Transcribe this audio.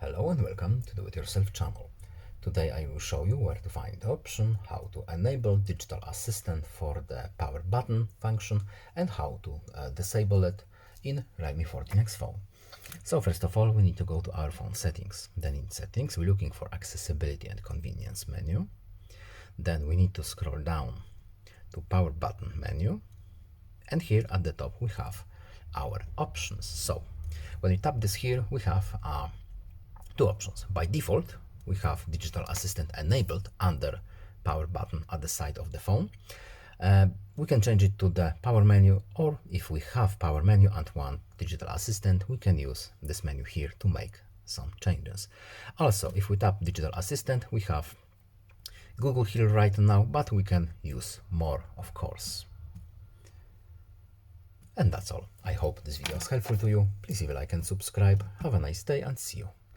Hello and welcome to Do It Yourself channel. Today I will show you where to find the option, how to enable digital assistant for the power button function and how to disable it in Realme 14x phone. So first of all we need to go to our phone settings. Then in settings we're looking for accessibility and convenience menu. Then we need to scroll down to power button menu, and here at the top we have our options. So when we tap this here we have two options. By default, we have digital assistant enabled under power button at the side of the phone. We can change it to the power menu, or if we have power menu and want digital assistant, we can use this menu here to make some changes. Also, if we tap digital assistant, we have Google here right now, but we can use more, of course. And that's all. I hope this video was helpful to you. Please leave a like and subscribe. Have a nice day and see you